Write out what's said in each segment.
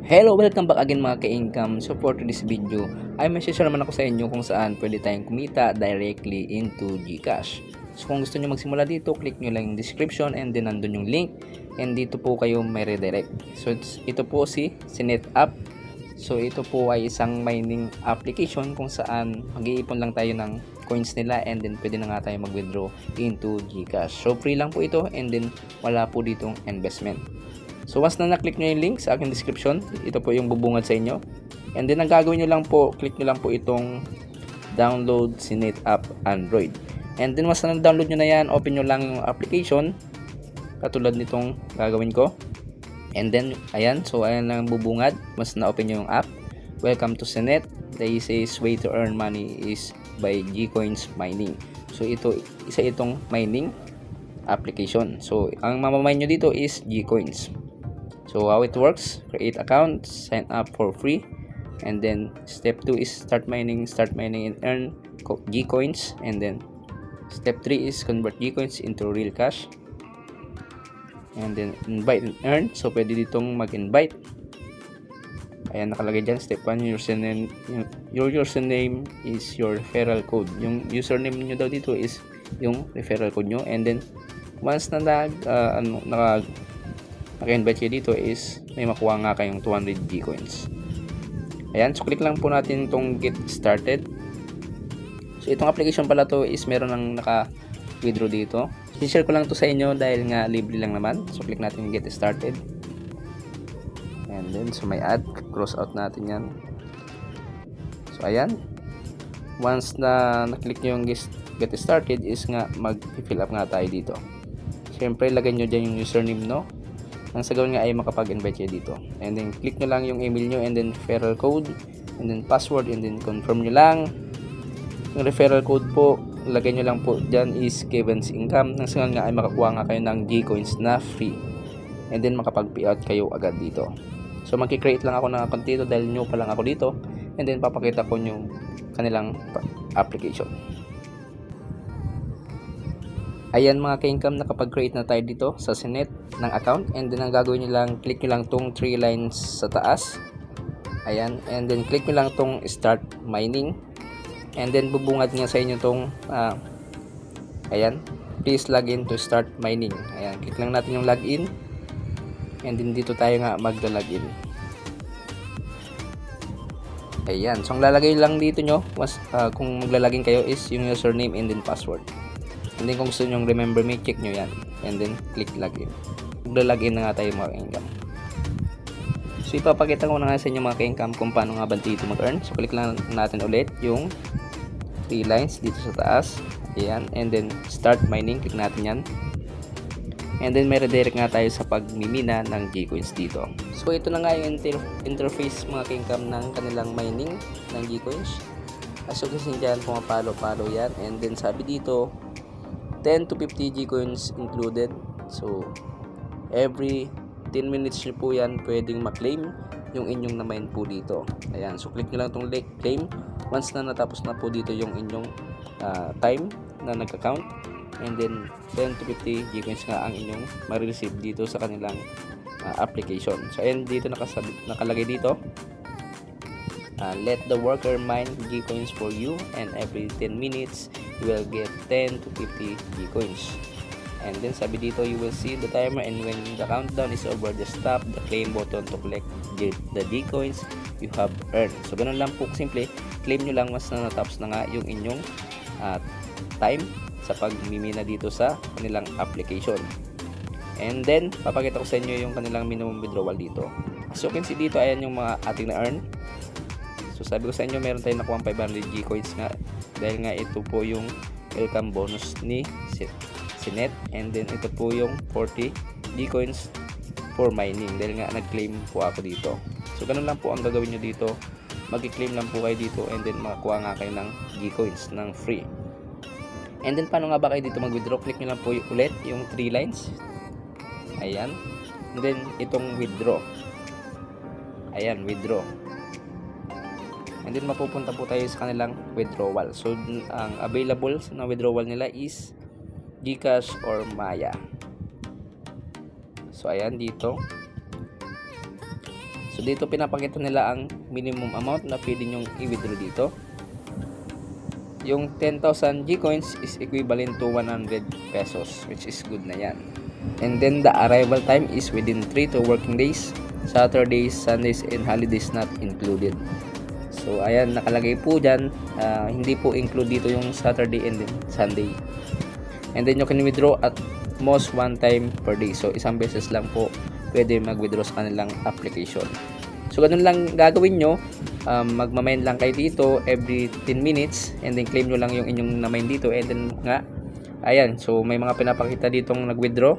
Hello, welcome back again mga ka-income. So for today's video, ay may share naman ako sa inyo kung saan pwede tayong kumita directly into GCash. So kung gusto nyo magsimula dito, click nyo lang yung description and then nandun yung link and dito po kayo may redirect. So ito po si NetApp. So ito po ay isang mining application kung saan mag-iipon lang tayo ng coins nila and then pwede na nga tayo mag-withdraw into GCash. So free lang po ito and then wala po ditong investment. So once na na-click nyo yung link sa aking description, ito po yung bubungad sa inyo. And then ang gagawin nyo lang po, click nyo lang po itong download si NetApp Android. And then once na download nyo na yan, open nyo lang yung application. Katulad nitong gagawin ko. And then, ayan. So ayan lang bubungad. Once na open nyo yung app. Welcome to Senet. The easiest way to earn money is by Gcoins mining. So ito, isa itong mining application. So ang mamamine nyo dito is Gcoins. So how it works, create account, sign up for free, and then step 2 is start mining and earn Gcoins, and then step 3 is convert Gcoins into real cash, and then invite and earn. So pwede ditong mag-invite. Ayan nakalagay dyan, step 1, your username is your referral code. Yung username nyo daw dito is yung referral code nyo, and then once na naka-invite kayo dito is may makuha nga kayong 200 Gcoins. Ayan, so click lang po natin itong get started. So itong application pala to is meron ng naka-withdraw dito. I-share ko lang to sa inyo dahil nga libre lang naman. So click natin get started. And then so may add, cross out natin yan. So ayan. Once na na-click nyo yung get started is nga mag-fill up nga tayo dito. Siyempre lagay nyo dyan yung username, no? Ang sa gawin nga ay makapag-invite kayo dito. And then click nyo lang yung email nyo and then referral code and then password and then confirm nyo lang. Yung referral code po, lagay nyo lang po dyan is Kevin's Income. Nang sa gawin nga ay makakuha nga kayo ng Gcoins na free. And then makapag-payout kayo agad dito. So magki-create lang ako ng account dito dahil new pa lang ako dito. And then papakita ko yung kanilang application. Ayan mga ka-income, nakapag-create na tayo dito sa Senet ng account. And then ang gagawin nyo lang, click nyo lang tong 3 lines sa taas. Ayan, and then click nyo lang tong start mining. And then bubungad nga sa inyo tong ayan, please log in to start mining. Ayan, click lang natin yung login. And then dito tayo nga magla-login. Ayan, so ang lalagay lang dito nyo kung maglalagin kayo is yung username and then password. And then kung gusto nyo remember me, check nyo yan. And then click login. Magla-login na nga tayo mga ka-income. So ipapakita ko na nga sa inyo mga ka-income kung paano nga ba dito mag-earn. So click lang natin ulit yung 3 lines dito sa taas. Ayan. And then start mining. Click natin yan. And then may redirect nga tayo sa pagmimina ng Gcoins dito. So ito na nga yung interface mga ka-income ng kanilang mining ng Gcoins. As you can see dyan, pumapalo-palo yan. And then sabi dito 10 to 50 Gcoins included. So every 10 minutes nyo po yan pwedeng ma-claim yung inyong na-mine po dito. Ayan, so click nyo lang itong claim. Once na natapos na po dito yung inyong time na nag-account, and then 10 to 50 Gcoins nga ang inyong ma-receive dito sa kanilang application. So ayan, dito nakalagay dito, let the worker mine Gcoins for you, and every 10 minutes you will get 10 to 50 Gcoins. And then sabi dito, you will see the timer, and when the countdown is over, just tap the claim button to collect the Gcoins you have earned. So ganun lang po simple, claim nyo lang once na natapos na nga yung inyong time sa pagmimina dito sa kanilang application. And then papakita ko sa inyo yung kanilang minimum withdrawal dito. As you can see dito, ayan yung mga ating na-earn. So sabi ko sa inyo, meron tayong nakuha 500 Gcoins nga dahil nga ito po yung welcome bonus ni Senet. And then ito po yung 40 Gcoins for mining dahil nga nag-claim po ako dito. So ganun lang po ang gagawin nyo dito, mag-claim lang po kayo dito and then makakuha nga kayo ng Gcoins ng free. And then paano nga ba kayo dito mag-withdraw? Click nyo lang po ulit yung 3 lines. Ayan. And then itong withdraw. Ayan, withdraw. And then mapupunta po tayo sa kanilang withdrawal. So ang available na withdrawal nila is GCash or Maya. So ayan dito. So So dito pinapakita nila ang minimum amount na pwede nyong i-withdraw dito. Yung 10,000 Gcoins is equivalent to 100 pesos, which is good na yan. And then the arrival time is within 3 to working days, Saturdays, Sundays, and holidays not included. So ayan, nakalagay po dyan, hindi po include dito yung Saturday and then Sunday. And then you can withdraw at most one time per day. So isang beses lang po pwede mag-withdraw sa kanilang application. So ganun lang gagawin nyo, magmamine lang kayo dito every 10 minutes and then claim nyo lang yung inyong na-mine dito. And then nga, ayan, so may mga pinapakita ditong nag-withdraw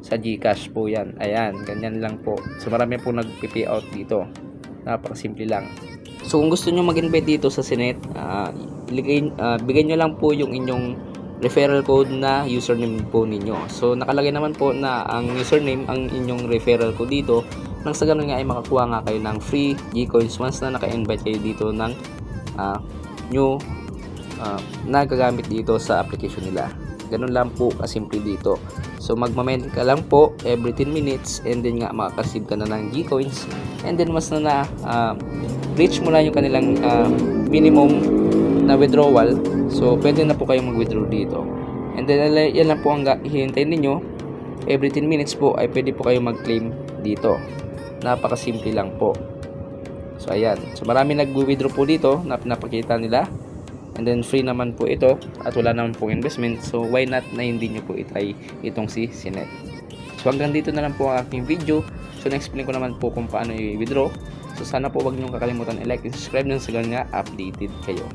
sa GCash po yan. Ayan, ganyan lang po. So marami po nag-pay out dito. Napakasimple lang. So kung gusto nyo mag-invite dito sa Sinet, bigay nyo lang po yung inyong referral code na username po ninyo. So nakalagay naman po na ang username ang inyong referral code dito. Nang sa ganun nga ay makakuha nga kayo ng free Gcoins once na naka-invite kayo dito ng new na gagamit dito sa application nila. Ganun lang po kasimple dito. So magmamend ka lang po every 10 minutes and then nga makaka-receive ka na ng Gcoins. And then mas na reach mo na yung kanilang minimum na withdrawal. So pwede na po kayong mag-withdraw dito. And then yan lang po ang hihintayin ninyo. Every 10 minutes po ay pwede po kayong mag-claim dito. Napakasimple lang po. So ayan. So marami nag-withdraw po dito na pinapakita nila. And then free naman po ito at wala naman po investment. So why not na hindi nyo po itry itong si Sinet. So hanggang dito na lang po ang aking video. So na-explain ko naman po kung paano i-withdraw. So sana po wag nyo kakalimutan i-like and subscribe nang sa ganun nga updated kayo.